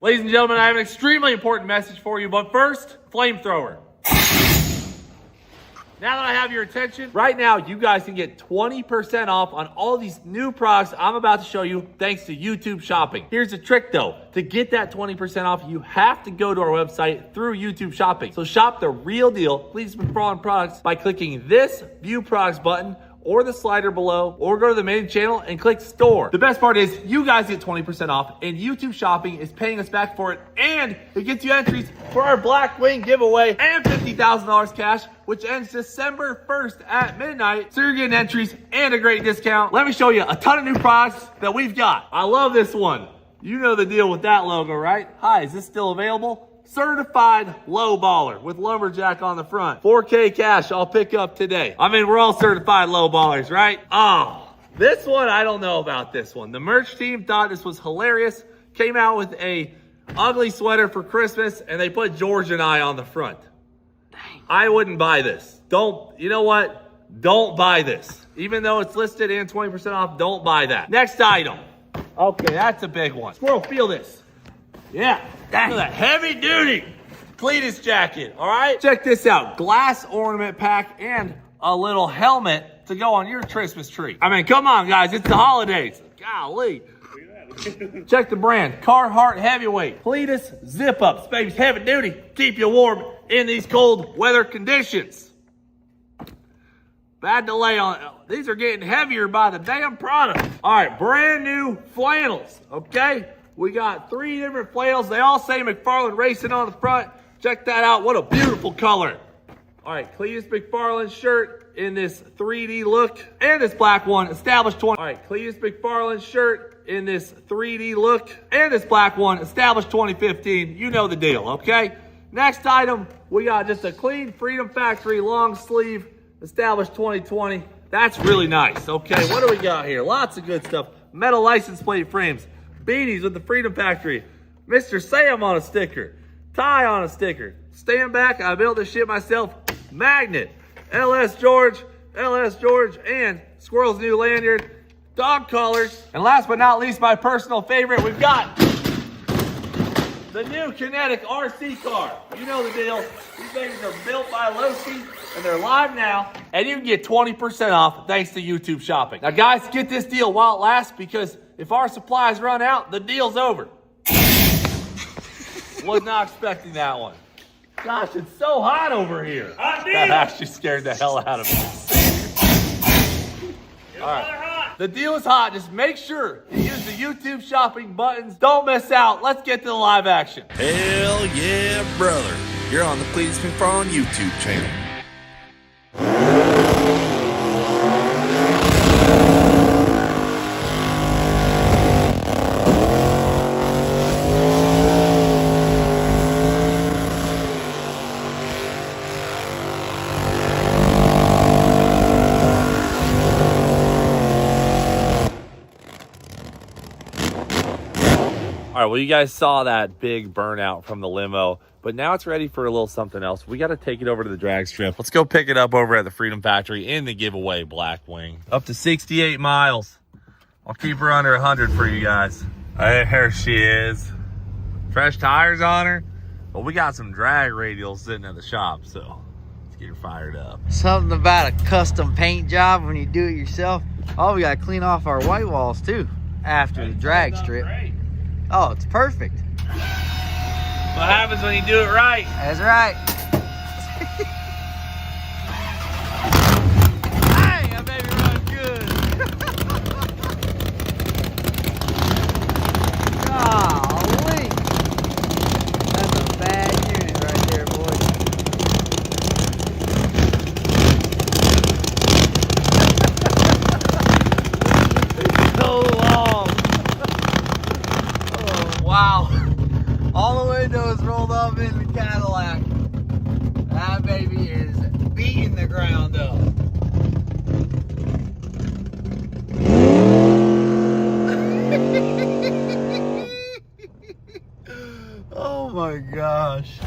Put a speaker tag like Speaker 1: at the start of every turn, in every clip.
Speaker 1: Ladies and gentlemen, I have an extremely important message for you, but first, flamethrower. Now that I have your attention, right now you guys can get 20% off on all these new products I'm about to show you thanks to YouTube Shopping. Here's the trick though. To get that 20% off, you have to go to our website through YouTube Shopping. So shop the real deal Cleetus McFarland products by clicking this View Products button or the slider below, or go to the main channel and click store. The best part is you guys get 20% off and YouTube Shopping is paying us back for it, and it gets you entries for our Black Wing giveaway and $50,000 cash, which ends December 1st at midnight. So you're getting entries and a great discount. Let me show you a ton of new products that we've got. I love this one. You know the deal with that logo, right? Hi, is this still available? Certified low baller with lumberjack on the front. 4K cash I'll pick up today. I mean, we're all certified low ballers, right? Oh, this one, I don't know about this one. The merch team thought this was hilarious. Came out with a ugly sweater for Christmas and they put George and I on the front. Dang. I wouldn't buy this. You know what? Don't buy this. Even though it's listed and 20% off, don't buy that. Next item. Okay, that's a big one. Squirrel, feel this. Yeah. Look at that heavy duty Cleetus jacket, all right? Check this out, glass ornament pack and a little helmet to go on your Christmas tree. I mean, come on guys, it's the holidays. Golly. Check the brand, Carhartt Heavyweight. Cleetus zip ups, baby's heavy duty, keep you warm in these cold weather conditions. Bad delay on it. These are getting heavier by the damn product. All right, brand new flannels, okay? We got 3 different flannels. They all say McFarland Racing on the front. Check that out. What a beautiful color. All right, Cleetus McFarland shirt in this 3D look. And this black one, established 20. All right, Cleetus McFarland shirt in this 3D look. And this black one, established 2015. You know the deal, okay? Next item, we got just a clean Freedom Factory long sleeve, established 2020. That's really nice, okay? What do we got here? Lots of good stuff. Metal license plate frames. Beanies with the Freedom Factory. Mr. Sam on a sticker. Tie on a sticker. Stand back, I built this shit myself. Magnet. LS George, and Squirrel's new lanyard. Dog collars. And last but not least, my personal favorite, we've got the new Kinetic RC car. You know the deal. These things are built by Loki, and they're live now. And you can get 20% off thanks to YouTube Shopping. Now guys, get this deal while it lasts, because if our supplies run out, the deal's over. Was not expecting that one. Gosh, it's so hot over here. That actually scared the hell out of me. All right. The deal is hot. Just make sure you use the YouTube Shopping buttons. Don't miss out. Let's get to the live action.
Speaker 2: Hell yeah, brother. You're on the Cleetus McFarland YouTube channel.
Speaker 1: All right, well, you guys saw that big burnout from the limo, but now it's ready for a little something else. We got to take it over to the drag strip. Let's go pick it up over at the Freedom Factory in the giveaway Black Wing. Up to 68 miles. I'll keep her under 100 for you guys. There she is. Fresh tires on her. But we got some drag radials sitting at the shop, so let's get her fired up.
Speaker 3: Something about a custom paint job when you do it yourself. Oh, we got to clean off our white walls too after the drag strip.
Speaker 1: Great.
Speaker 3: Oh, it's perfect.
Speaker 1: What happens when you do it right?
Speaker 3: That's right. Dang, that baby runs good. Golly. That's a bad unit right there, boy. It's so long. Wow. All the windows rolled up in the Cadillac. That baby is beating the ground up. Oh my gosh.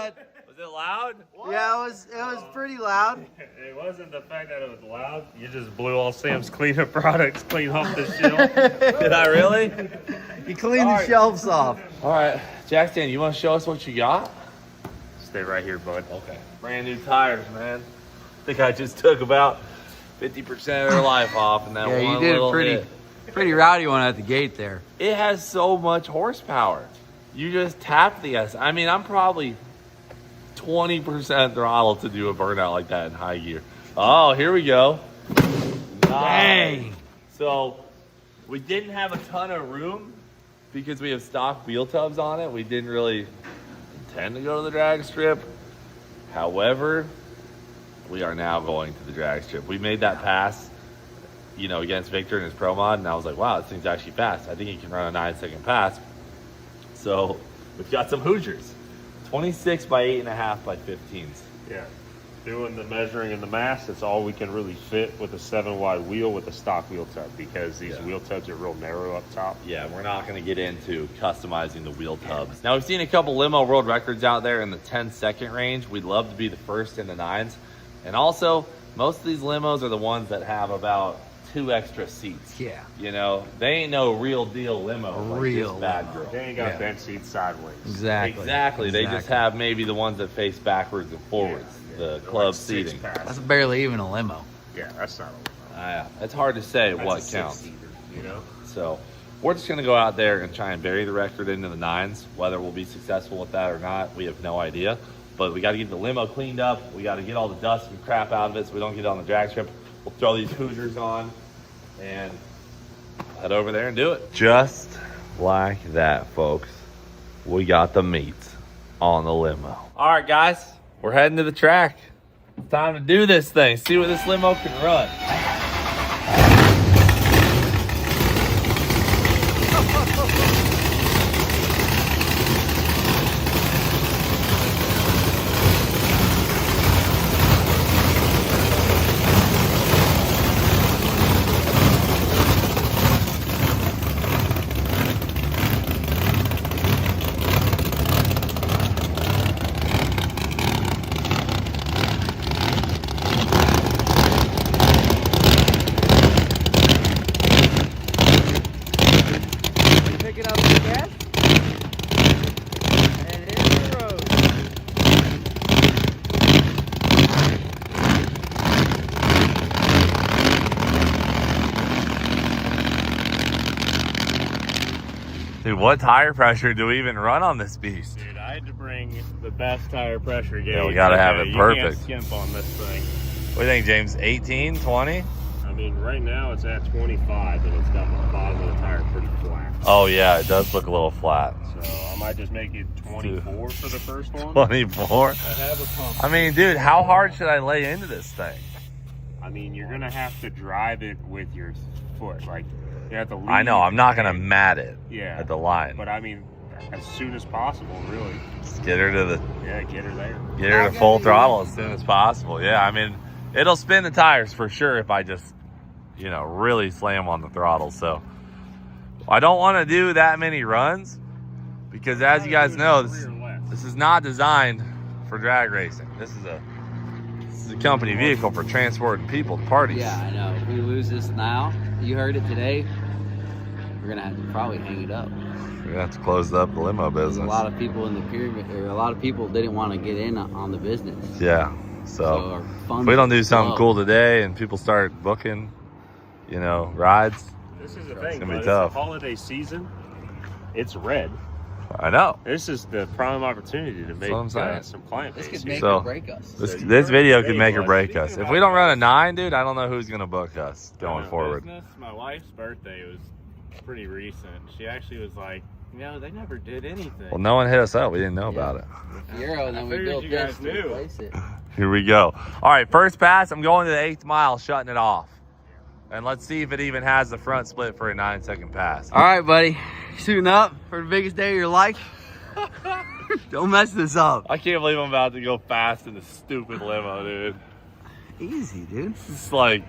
Speaker 3: What?
Speaker 1: Was it loud?
Speaker 3: Yeah, it was pretty loud.
Speaker 4: It wasn't the fact that it was loud. You just blew all Sam's cleanup products clean off the shelf.
Speaker 1: Did I really?
Speaker 3: You cleaned the shelves off.
Speaker 1: All right, Jackson, you want to show us what you got?
Speaker 4: Stay right here, bud.
Speaker 1: Okay. Brand new tires, man. I think I just took about 50% of their life off in that
Speaker 3: Yeah,
Speaker 1: one
Speaker 3: you did
Speaker 1: little
Speaker 3: a pretty,
Speaker 1: hit.
Speaker 3: pretty rowdy one at the gate there.
Speaker 1: It has so much horsepower. You just tap the S. I mean, I'm probably 20% throttle to do a burnout like that in high gear. Oh, here we go.
Speaker 3: Dang.
Speaker 1: So we didn't have a ton of room because we have stock wheel tubs on it. We didn't really intend to go to the drag strip. However, we are now going to the drag strip. We made that pass, you know, against Victor in his pro mod, and I was like, wow, this thing's actually fast. I think he can run a 9-second pass. So we've got some Hoosiers. 26 by 8.5 by 15s.
Speaker 4: Yeah. Doing the measuring and the mass, it's all we can really fit with a 7-wide wheel with a stock wheel tub, because these wheel tubs are real narrow up top.
Speaker 1: Yeah, we're not going to get into customizing the wheel tubs. Now, we've seen a couple limo world records out there in the 10-second range. We'd love to be the first in the 9s. And also, most of these limos are the ones that have about 2 extra seats.
Speaker 3: Yeah.
Speaker 1: You know, they ain't no real deal limo. Like
Speaker 3: Real
Speaker 1: this bad
Speaker 3: limo.
Speaker 1: girl.
Speaker 4: They ain't got bench seats sideways.
Speaker 1: Exactly. They just have maybe the ones that face backwards and forwards. The
Speaker 4: They're
Speaker 1: club
Speaker 4: like 6
Speaker 1: seating.
Speaker 4: passes.
Speaker 3: That's barely even a limo.
Speaker 4: Yeah, that's not a limo.
Speaker 1: Yeah, it's hard to say
Speaker 4: That's
Speaker 1: what
Speaker 4: a
Speaker 1: counts.
Speaker 4: 6-seater, you know?
Speaker 1: So we're just going to go out there and try and bury the record into the 9s. Whether we'll be successful with that or not, we have no idea. But we got to get the limo cleaned up. We got to get all the dust and crap out of it so we don't get it on the drag strip. We'll throw these Hoosiers on and head over there and do it. Just like that, folks. We got the meats on the limo. All right, guys. We're heading to the track. It's time to do this thing. See what this limo can run.
Speaker 3: Picking up the gas. And here's the road.
Speaker 1: Dude, what tire pressure do we even run on this beast?
Speaker 4: Dude, I had to bring the best tire pressure gauge.
Speaker 1: Yeah, we gotta have it perfect.
Speaker 4: You can't skimp on this thing.
Speaker 1: What do you think, James? 18, 20?
Speaker 4: I mean, right now it's at 25, and it's got the bottom of the tire pretty flat.
Speaker 1: Oh, yeah, it does look a little flat.
Speaker 4: So I might just make it 24 for the first one.
Speaker 1: 24?
Speaker 4: I have a pump.
Speaker 1: I mean, dude, how hard should I lay into this thing?
Speaker 4: I mean, you're gonna have to drive it with your foot. Like, you have to leave.
Speaker 1: I know, I'm not going to mat it
Speaker 4: Yeah.
Speaker 1: at the line.
Speaker 4: But I mean, as soon as possible, really.
Speaker 1: Just get her to the
Speaker 4: Yeah, get her there.
Speaker 1: Get her to full throttle as soon as possible. Yeah, I mean, it'll spin the tires for sure if I just, you know, really slam on the throttle. So I don't want to do that many runs because, as you guys know, this is not designed for drag racing. This is a company vehicle for transporting people to parties.
Speaker 3: Yeah, I know. If we lose this now, you heard it today, we're going to have to probably hang it up.
Speaker 1: We're gonna have to close up the limo
Speaker 3: There's
Speaker 1: business.
Speaker 3: a lot of people in the pyramid, or a lot of people didn't want to get in on the business.
Speaker 1: Yeah.
Speaker 3: So
Speaker 1: So
Speaker 3: our
Speaker 1: if
Speaker 3: funds
Speaker 1: we don't do something
Speaker 3: low.
Speaker 1: cool today and people start booking, you know, rides,
Speaker 4: This is the
Speaker 1: It's
Speaker 4: thing,
Speaker 1: gonna be
Speaker 4: but
Speaker 1: tough.
Speaker 4: it's the holiday season. It's red.
Speaker 1: I know.
Speaker 4: This is the prime opportunity to make
Speaker 1: what I'm saying.
Speaker 4: some client
Speaker 3: This
Speaker 4: base.
Speaker 3: could make
Speaker 1: So-
Speaker 3: or break us.
Speaker 1: This,
Speaker 4: So you
Speaker 1: this
Speaker 4: were
Speaker 1: video
Speaker 4: ready
Speaker 1: could make or
Speaker 4: for it.
Speaker 1: break
Speaker 4: Speaking
Speaker 1: us. If
Speaker 4: about
Speaker 1: we don't run a
Speaker 4: guys-
Speaker 1: 9, dude, I don't know who's going to book us going forward.
Speaker 5: Business, my wife's birthday was pretty recent. She actually was like, you know, they never did anything.
Speaker 1: Well, no one hit us up. We didn't know about it.
Speaker 3: Euro, and then we
Speaker 5: figured
Speaker 3: built
Speaker 5: you
Speaker 3: this
Speaker 5: guys
Speaker 3: to
Speaker 5: knew.
Speaker 3: replace it.
Speaker 1: Here we go. All right, first pass. I'm going to the 8th mile, shutting it off. And let's see if it even has the front split for a 9-second pass.
Speaker 3: All right, buddy. Suiting up for the biggest day of your life. Don't mess this up.
Speaker 1: I can't believe I'm about to go fast in this stupid limo, dude.
Speaker 3: Easy, dude.
Speaker 1: It's like,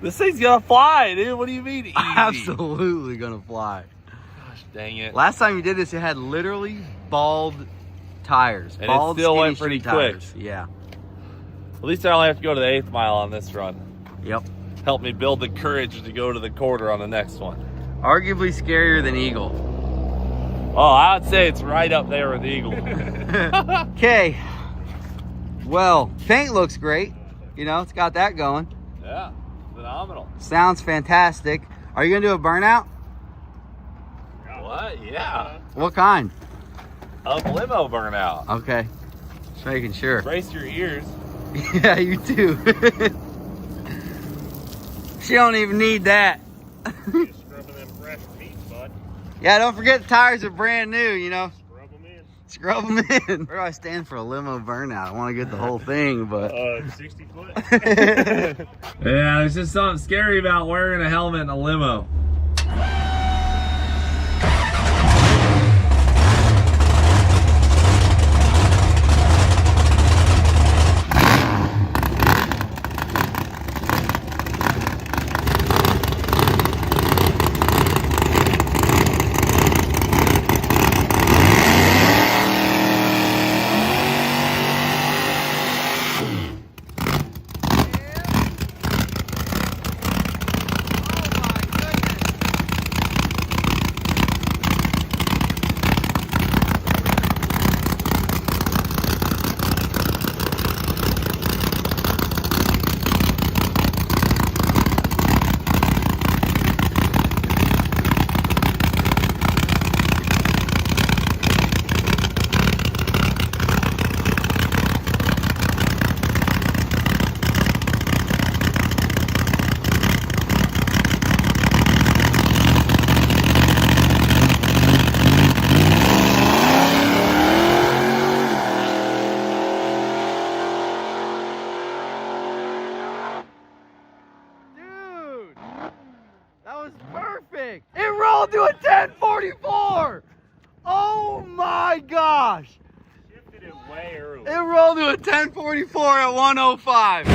Speaker 1: this thing's going to fly, dude. What do you mean easy?
Speaker 3: Absolutely gonna fly.
Speaker 1: Gosh, dang it.
Speaker 3: Last time you did this, it had literally bald tires.
Speaker 1: And it
Speaker 3: Bald,
Speaker 1: still
Speaker 3: skinny
Speaker 1: went pretty
Speaker 3: street
Speaker 1: quick.
Speaker 3: tires. Yeah.
Speaker 1: At least I only have to go to the 8th mile on this run.
Speaker 3: Yep.
Speaker 1: Help me build the courage to go to the quarter on the next one.
Speaker 3: Arguably scarier than Eagle.
Speaker 1: Oh, I would say it's right up there with Eagle.
Speaker 3: Okay. Well, paint looks great. You know, it's got that going.
Speaker 1: Yeah, phenomenal.
Speaker 3: Sounds fantastic. Are you gonna do a burnout?
Speaker 1: What? Yeah.
Speaker 3: What kind?
Speaker 1: A limo burnout.
Speaker 3: Okay. Just making sure.
Speaker 1: Brace your ears.
Speaker 3: Yeah, you too. She don't even need that.
Speaker 4: Just scrubbing them fresh feet, bud.
Speaker 3: Yeah, don't forget the tires are brand new, you know.
Speaker 4: Scrub them in.
Speaker 3: Scrub them in. Where do I stand for a limo burnout? I want to get the whole thing, but
Speaker 4: 60 foot.
Speaker 1: Yeah, there's just something scary about wearing a helmet in a limo.
Speaker 3: perfect. It rolled to a 1044. Oh my gosh.
Speaker 4: Shifted it way early.
Speaker 3: It rolled to a 1044 at 105.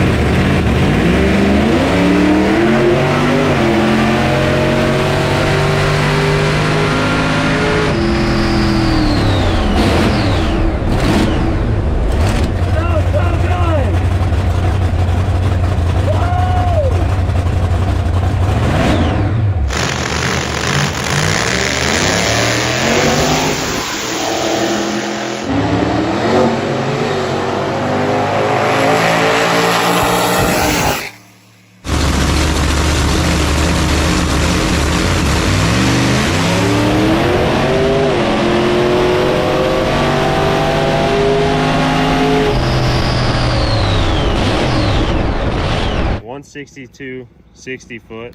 Speaker 4: .162 60 foot,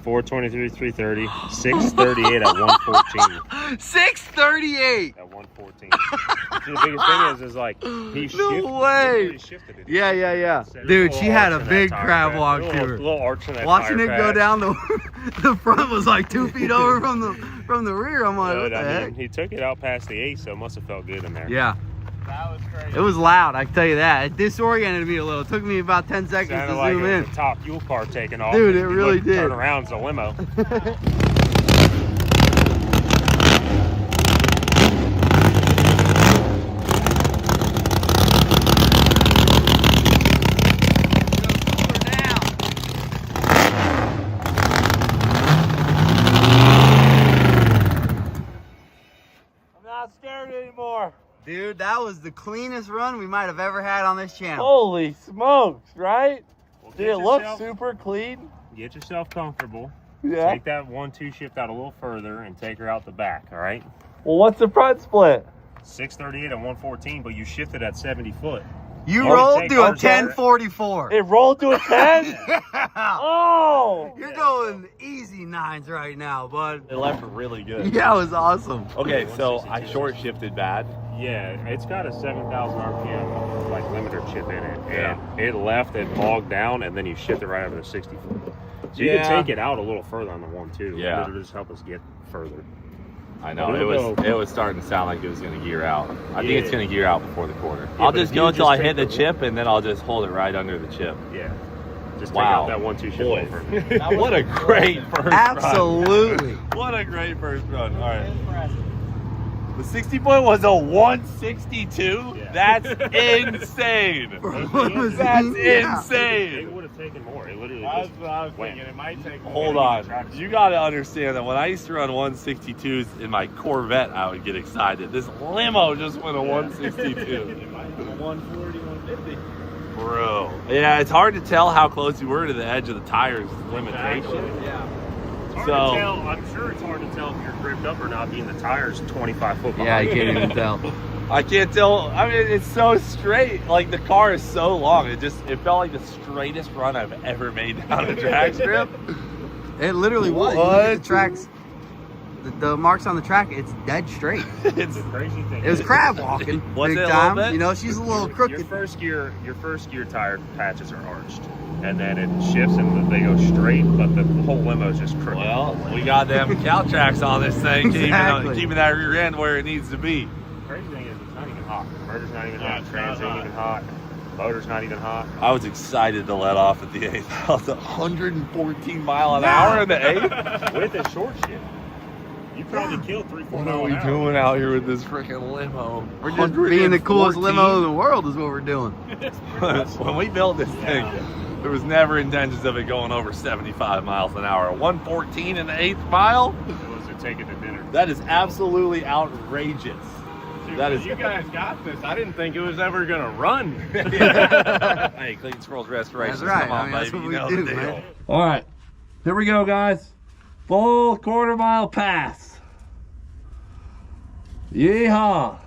Speaker 4: 423 330, 638 at 114.
Speaker 3: 638.
Speaker 4: At 114. See, the biggest thing is like he shifted.
Speaker 3: No way.
Speaker 4: He shifted it.
Speaker 3: Yeah.
Speaker 4: There's
Speaker 3: Dude,
Speaker 4: little
Speaker 3: she had a
Speaker 4: arch in that
Speaker 3: big
Speaker 4: tire
Speaker 3: crab
Speaker 4: pad.
Speaker 3: walk
Speaker 4: Little-
Speaker 3: to her.
Speaker 4: Little arch in that
Speaker 3: Watching
Speaker 4: tire
Speaker 3: it go
Speaker 4: pad.
Speaker 3: down the front was like 2 feet over from the rear. I'm like, what
Speaker 4: But,
Speaker 3: the
Speaker 4: I
Speaker 3: heck?
Speaker 4: mean, he took it out past the 8, so it must have felt good in there.
Speaker 3: Yeah,
Speaker 5: That was crazy.
Speaker 3: it was loud. I can tell you that. It disoriented me a little. It took me about 10 seconds
Speaker 4: Sounded
Speaker 3: to
Speaker 4: like
Speaker 3: zoom
Speaker 4: it
Speaker 3: in.
Speaker 4: was a top fuel car taking off.
Speaker 3: Dude,
Speaker 4: and
Speaker 3: it
Speaker 4: you
Speaker 3: really
Speaker 4: look,
Speaker 3: did.
Speaker 4: Turn around, it's a limo.
Speaker 1: Not scared anymore.
Speaker 3: Dude, that was the cleanest run we might have ever had on this channel.
Speaker 1: Holy smokes, right?
Speaker 4: Well,
Speaker 1: Did it look super clean?
Speaker 4: Get yourself comfortable.
Speaker 1: Yeah.
Speaker 4: Take that 1-2 shift out a little further and take her out the back, all right?
Speaker 1: Well, what's the front split?
Speaker 4: 638 and 114, but you shifted at 70 foot.
Speaker 3: You
Speaker 4: Oh,
Speaker 3: rolled
Speaker 4: take
Speaker 3: to a
Speaker 4: ours out.
Speaker 3: 1044.
Speaker 1: It rolled to a 10?
Speaker 3: Yeah.
Speaker 1: Oh!
Speaker 3: You're going easy nines right now, bud.
Speaker 1: It left really good.
Speaker 3: Yeah, it was awesome.
Speaker 1: Okay, so I
Speaker 4: 162.
Speaker 1: short shifted bad.
Speaker 4: Yeah, it's got a 7,000 RPM like limiter chip in it,
Speaker 1: Yeah.
Speaker 4: and it left it bogged down, and then you shift it right over the 60 foot. So you
Speaker 1: Yeah.
Speaker 4: can take it out a little further on the 1-2.
Speaker 1: Yeah.
Speaker 4: It'll just help us get further.
Speaker 1: I know,
Speaker 4: But it'll go-
Speaker 1: it was starting to sound like it was going to gear out. I think
Speaker 4: Yeah.
Speaker 1: it's going to gear out before the quarter.
Speaker 4: Yeah,
Speaker 1: I'll
Speaker 4: but
Speaker 1: just
Speaker 4: if
Speaker 1: go
Speaker 4: you
Speaker 1: until
Speaker 4: just
Speaker 1: I
Speaker 4: take
Speaker 1: hit the
Speaker 4: the-
Speaker 1: chip, and then I'll just hold it right under the chip.
Speaker 4: Yeah. Just
Speaker 1: Wow.
Speaker 4: take out that 1-2 shift
Speaker 1: Boy.
Speaker 4: over.
Speaker 1: What a great first run.
Speaker 3: Absolutely.
Speaker 1: What a great first run. All right. The 60-foot was a 162?
Speaker 4: Yeah.
Speaker 1: That's insane. That's insane.
Speaker 4: It would have taken more. It literally
Speaker 5: That's
Speaker 4: just
Speaker 5: what I was
Speaker 4: went.
Speaker 5: thinking. It might take more.
Speaker 1: Hold on. You got to understand that when I used to run 162s in my Corvette, I would get excited. This limo just went a 162.
Speaker 5: It might be 140, 150.
Speaker 1: Bro. Yeah, it's hard to tell how close you were to the edge of the tire's limitation.
Speaker 5: Yeah.
Speaker 4: It's hard
Speaker 1: So-
Speaker 4: to tell. I'm sure it's hard to tell if you're gripped up or not, being the tire's 25 foot behind.
Speaker 3: Yeah, you can't even tell.
Speaker 1: I can't tell. I mean, it's so straight. Like, the car is so long. It felt like the straightest run I've ever made down a drag strip.
Speaker 3: It literally was. You look
Speaker 1: What?
Speaker 3: at the tracks, the marks on the track, it's dead straight.
Speaker 1: It's
Speaker 4: The crazy thing
Speaker 3: It was
Speaker 4: is,
Speaker 3: crab walking
Speaker 1: Was
Speaker 3: big
Speaker 1: it a little
Speaker 3: time.
Speaker 1: bit?
Speaker 3: You know, she's a little
Speaker 4: your
Speaker 3: crooked.
Speaker 4: first gear tire patches are arched, and then it shifts and they go straight, but the whole limo is just crooked.
Speaker 1: Well, we got them cow tracks on this thing,
Speaker 3: Exactly.
Speaker 1: keeping that rear end where it needs to be.
Speaker 4: The crazy thing is, it's not even hot. Motor's not even
Speaker 5: No,
Speaker 4: hot.
Speaker 5: it's
Speaker 4: Trans
Speaker 5: not
Speaker 4: ain't even hot. Motor's not even hot.
Speaker 1: I was excited to let off at the 8th. I was 114 mile an hour in the 8th.
Speaker 4: With a short shift, you probably killed 3-4
Speaker 1: What are
Speaker 4: miles
Speaker 1: we
Speaker 4: an hour.
Speaker 1: doing out here with this freaking limo?
Speaker 3: We're just being the coolest limo in the world is what we're doing.
Speaker 1: When we built this thing, there was never intentions of it going over 75 miles an hour. 114 in the 8th mile?
Speaker 4: It was to take it to dinner.
Speaker 1: That is absolutely outrageous.
Speaker 5: Dude,
Speaker 1: That
Speaker 5: but
Speaker 1: is-
Speaker 5: you guys got this. I didn't think it was ever gonna run.
Speaker 1: Hey, Clean Scrolls Restoration.
Speaker 3: That's right.
Speaker 1: Come on,
Speaker 3: I mean, that's
Speaker 1: baby.
Speaker 3: what
Speaker 1: You
Speaker 3: we
Speaker 1: know
Speaker 3: do,
Speaker 1: the deal.
Speaker 3: man.
Speaker 1: All right. Here we go, guys. Full quarter-mile pass. Yeehaw.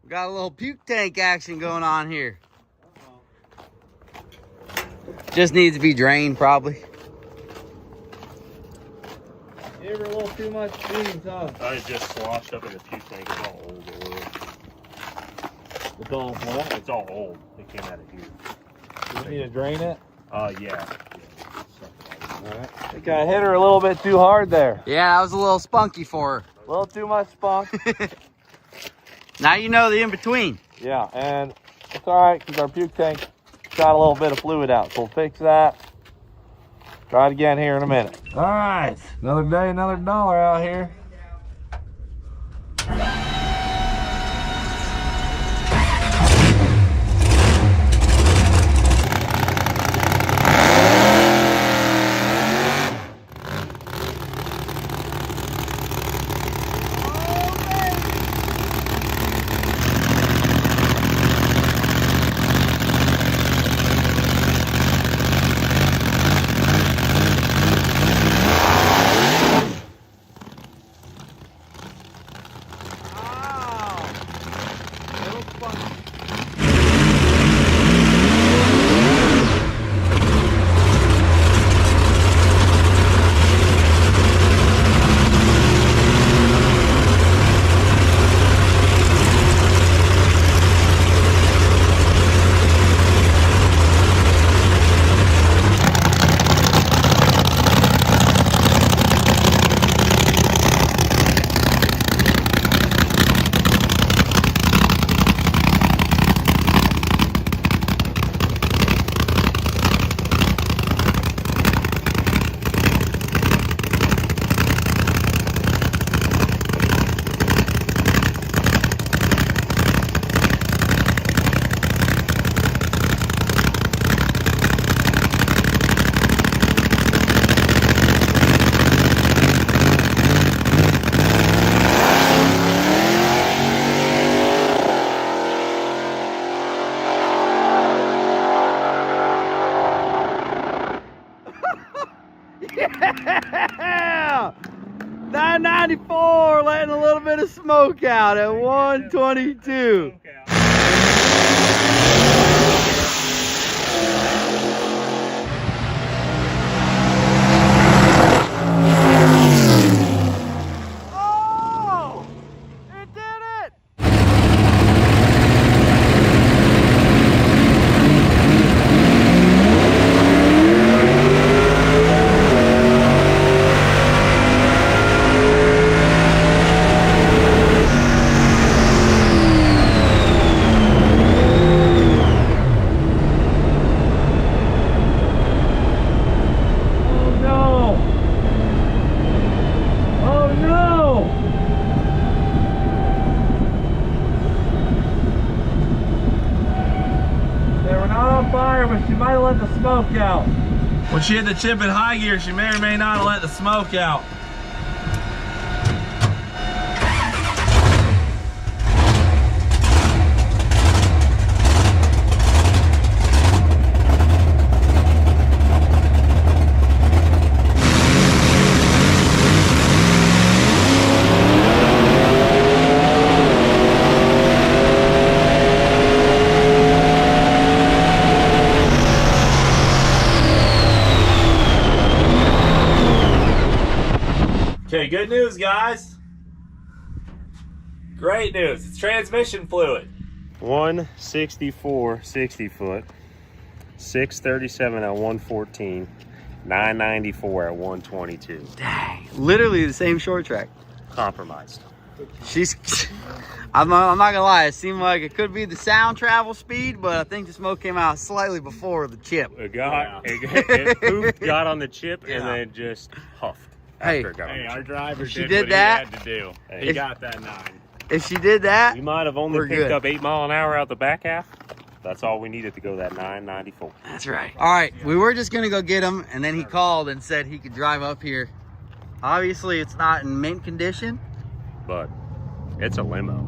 Speaker 3: We got a little puke tank action going on here. Just needs to be drained, probably.
Speaker 1: Gave her a little too much beans, huh?
Speaker 4: I just sloshed up in the puke tank. It's all old oil.
Speaker 1: It's all what?
Speaker 4: It's all old. It came out of here.
Speaker 1: You need to drain it?
Speaker 4: Yeah.
Speaker 1: I think I hit her a little bit too hard there.
Speaker 3: Yeah, that was a little spunky for
Speaker 1: A little too much spunk.
Speaker 3: her. Now you know the in-between.
Speaker 1: Yeah, and it's all right because our puke tank got a little bit of fluid out, so we'll fix that. Try it again here in a minute. All right, another day, another dollar out here.
Speaker 3: Yeah! 994, letting a little bit of smoke out at 122. Oh! It did it!
Speaker 1: But she might have let the smoke out. When she hit the chip in high gear, she may or may not have let the smoke out. Okay, good news, guys. Great news. It's transmission fluid.
Speaker 4: 164 60 foot, 637 at 114, 994 at 122.
Speaker 3: Dang, literally the same short track.
Speaker 4: Compromised.
Speaker 3: I'm not gonna lie, it seemed like it could be the sound travel speed, but I think the smoke came out slightly before the chip.
Speaker 4: It poofed, got on the chip, and then just huffed.
Speaker 3: Hey,
Speaker 4: after it got on the
Speaker 5: Our
Speaker 4: chip.
Speaker 5: driver
Speaker 3: she
Speaker 5: did
Speaker 3: did
Speaker 5: what
Speaker 3: that,
Speaker 5: he had to do. He
Speaker 3: if-
Speaker 5: got that 9.
Speaker 3: if she did that,
Speaker 4: We might have only
Speaker 3: We're
Speaker 4: picked
Speaker 3: good.
Speaker 4: up 8 mile an hour out the back half. That's all we needed to go that 994.
Speaker 3: that's right. All right, we were just gonna go get him, and then he called and said he could drive up here. Obviously, it's not in mint condition,
Speaker 4: But it's a limo,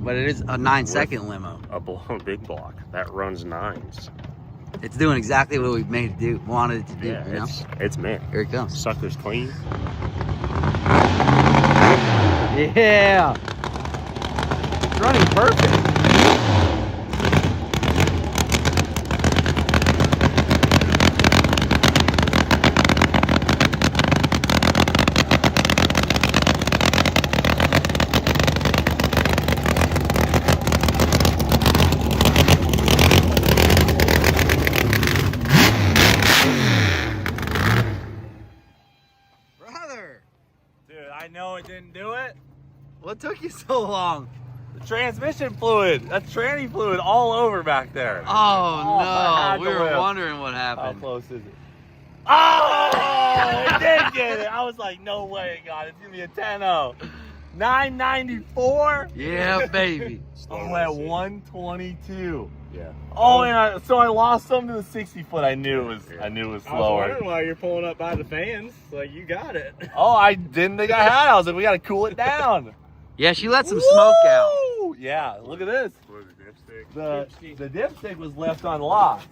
Speaker 3: but it is a 9-second limo.
Speaker 4: a big block that runs 9s.
Speaker 3: It's doing exactly what we made it do, wanted it to do.
Speaker 4: Yeah,
Speaker 3: You know?
Speaker 4: it's mint.
Speaker 3: Here it comes.
Speaker 4: Sucker's clean.
Speaker 3: Yeah, it's running perfect. Brother,
Speaker 1: Dude, I know it didn't do it.
Speaker 3: what took you so long?
Speaker 1: The transmission fluid. That's tranny fluid all over back there.
Speaker 3: Oh,
Speaker 1: I had
Speaker 3: no, we
Speaker 1: to
Speaker 3: were
Speaker 1: live.
Speaker 3: wondering what
Speaker 1: How
Speaker 3: happened.
Speaker 1: close is it? Oh, it did get it. I was like, no way, God. It's going to be a 10-0. 994?
Speaker 3: Yeah, baby.
Speaker 1: Oh, at 122.
Speaker 4: Yeah.
Speaker 1: Oh, and so I lost some to the 60 foot. I knew it was
Speaker 5: I was
Speaker 1: slower.
Speaker 5: wondering why you're pulling up by the fans. Like, you got it.
Speaker 1: Oh, I didn't think I had it. I was like, we got to cool it down.
Speaker 3: Yeah, she let some smoke out.
Speaker 1: Woo! Yeah, look at this.
Speaker 4: What was it, dipstick?
Speaker 1: The dipstick was left unlocked.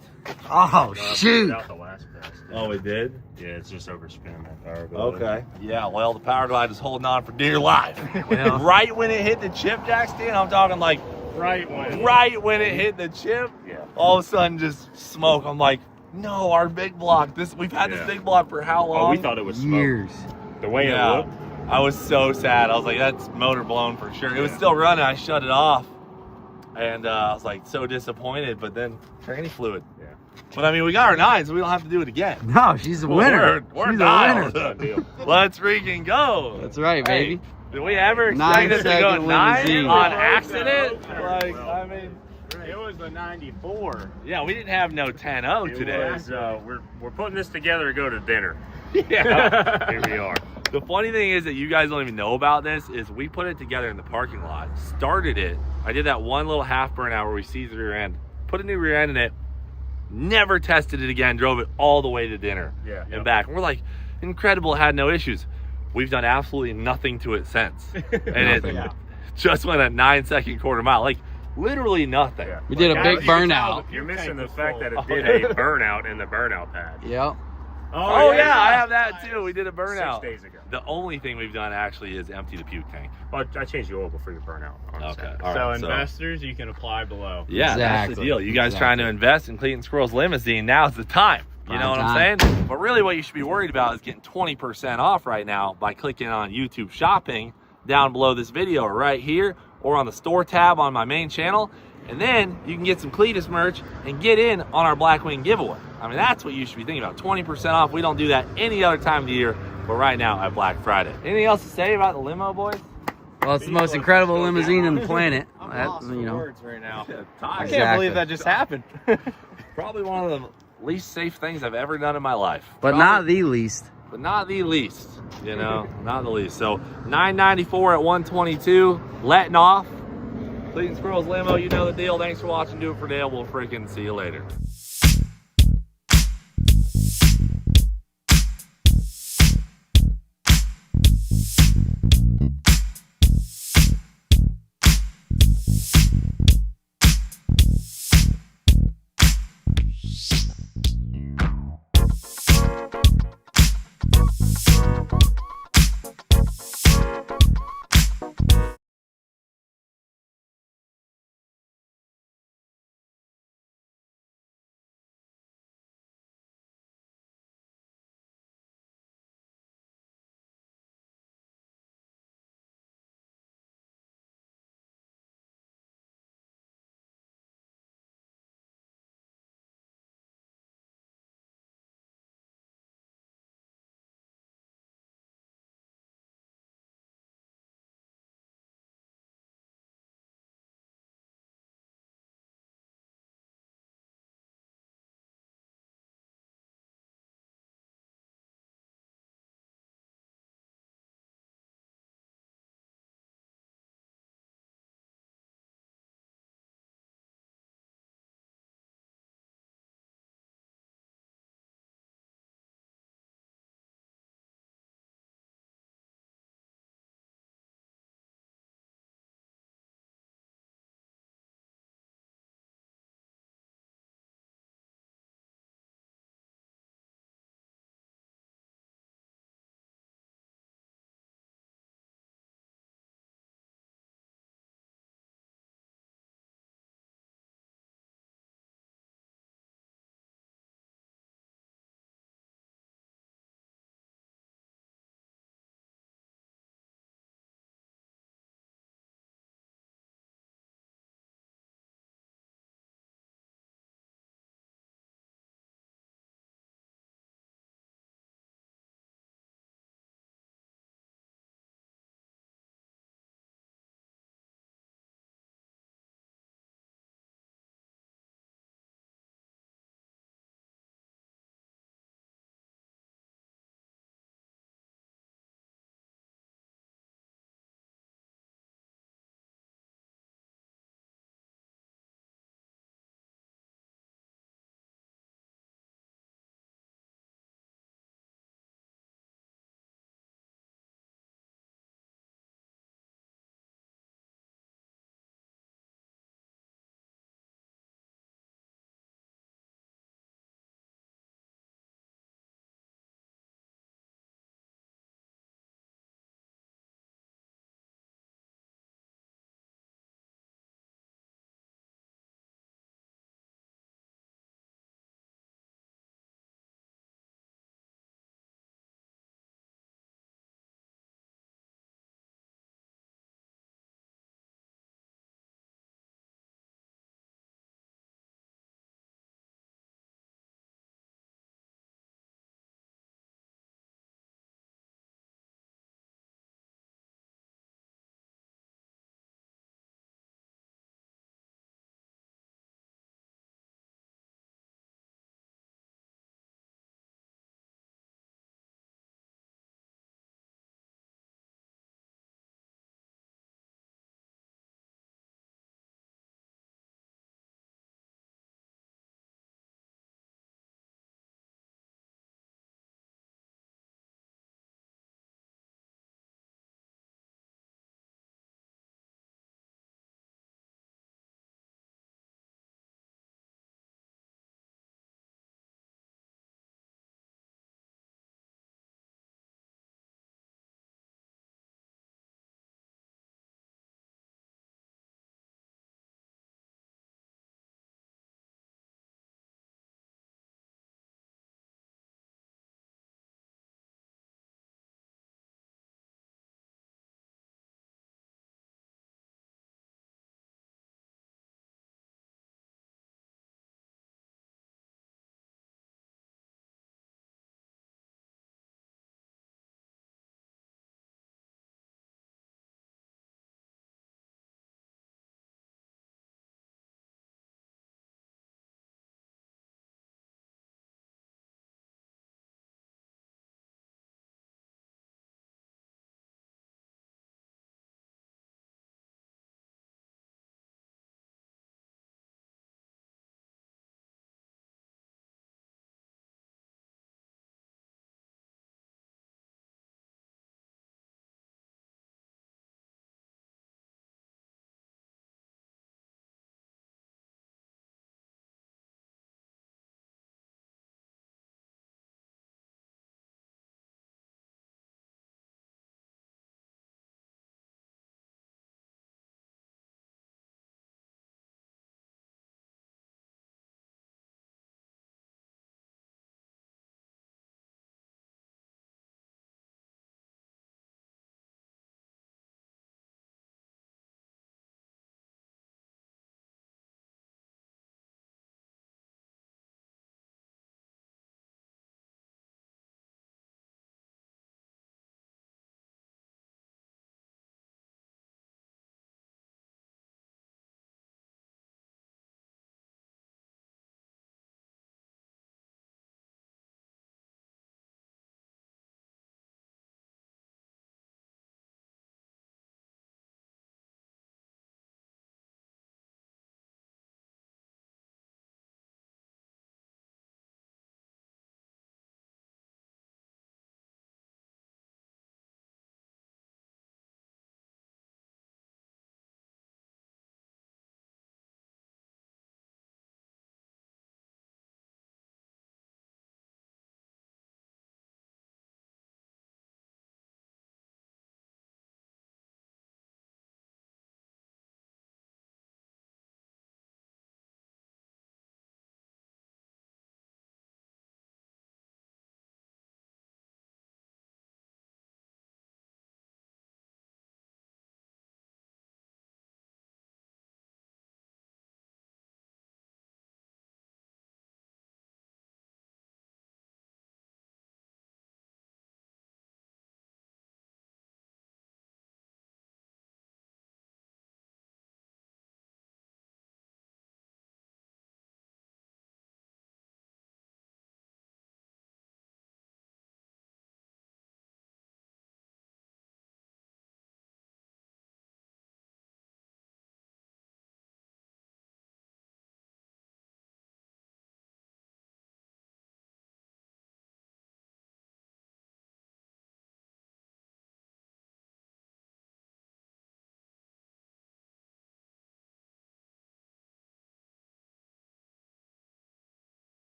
Speaker 3: Oh,
Speaker 4: No,
Speaker 3: shoot.
Speaker 4: Out the last press.
Speaker 1: Oh, it did?
Speaker 4: Yeah, it's just overspinning that power glide.
Speaker 1: Okay. Yeah, well, the power glide is holding on for dear life.
Speaker 3: Well.
Speaker 1: Right when it hit the chip jack stand, I'm talking like
Speaker 5: Right when.
Speaker 1: right when it hit the chip,
Speaker 4: Yeah.
Speaker 1: all of a sudden just smoke. I'm like, no, our big block. We've had this
Speaker 4: Yeah.
Speaker 1: big block for how long?
Speaker 4: Oh, we thought it was smoke.
Speaker 3: Years.
Speaker 4: The way
Speaker 1: Yeah.
Speaker 4: it looked.
Speaker 1: I was so sad. I was like, that's motor blown for sure. It was still running. I shut it off. And I was like so disappointed, but then tranny fluid.
Speaker 4: Yeah.
Speaker 1: But I mean, we got our 9, so we don't have to do it again.
Speaker 3: No, she's a winner.
Speaker 1: We're
Speaker 3: She's
Speaker 1: dialed.
Speaker 3: a winner.
Speaker 4: Done deal.
Speaker 1: Let's freaking go.
Speaker 3: That's right,
Speaker 1: Hey,
Speaker 3: baby.
Speaker 1: did we ever expect us to go
Speaker 3: 9-second
Speaker 1: 9
Speaker 3: limousine.
Speaker 1: on accident?
Speaker 5: Okay.
Speaker 1: Like,
Speaker 4: Well.
Speaker 1: I mean,
Speaker 5: It was the 94.
Speaker 1: yeah, we didn't have no 10-0
Speaker 4: It
Speaker 1: today.
Speaker 4: was, we're putting this together to go to dinner.
Speaker 1: Yeah.
Speaker 4: Here we are.
Speaker 1: The funny thing is that you guys don't even know about this is we put it together in the parking lot, started it. I did that one little half burnout where we seized the rear end, put a new rear end in it, never tested it again, drove it all the way to dinner
Speaker 4: Yeah.
Speaker 1: and back. And we're like, incredible, it had no issues. We've done absolutely nothing to it since. And it
Speaker 3: Nothing.
Speaker 1: just went a 9-second quarter mile, like literally nothing.
Speaker 4: Yeah.
Speaker 3: We did a
Speaker 4: Like,
Speaker 3: big
Speaker 4: you can tell
Speaker 3: burnout.
Speaker 4: You're missing the
Speaker 5: was
Speaker 4: fact
Speaker 5: full.
Speaker 4: that it did a burnout in the burnout pad.
Speaker 3: Yep.
Speaker 1: Oh yeah, I have that too. We did a burnout
Speaker 4: 6 days ago.
Speaker 1: The only thing we've done actually is empty the puke tank.
Speaker 4: Well, I changed the oil before your burnout. On
Speaker 1: Okay.
Speaker 4: Saturday.
Speaker 1: All
Speaker 5: So
Speaker 1: right,
Speaker 5: investors, you can apply below.
Speaker 1: Yeah, that's the
Speaker 3: Exactly.
Speaker 1: deal. You guys trying to invest in Cleetus Squirrel's limousine, now's the time. You know what I'm saying? But really what you should be worried about is getting 20% off right now by clicking on YouTube shopping down below this video or right here or on the store tab on my main channel. And then you can get some Cleetus merch and get in on our Blackwing giveaway. I mean, that's what you should be thinking about. 20% off. We don't do that any other time of the year, but right now at Black Friday. Anything else to say about the limo, boys?
Speaker 3: Well, it's the most incredible limousine on the planet.
Speaker 5: I'm
Speaker 3: That,
Speaker 5: lost for
Speaker 3: you know.
Speaker 5: words right now.
Speaker 1: I
Speaker 5: I can't believe that just happened.
Speaker 1: Probably one of the least safe things I've ever done in my life.
Speaker 3: But not the least.
Speaker 1: But not the least, you know, not the least. So $9.94 at 122, letting off. Cleetus Squirrel's limo, you know the deal. Thanks for watching. Do it for Dale. We'll freaking see you later.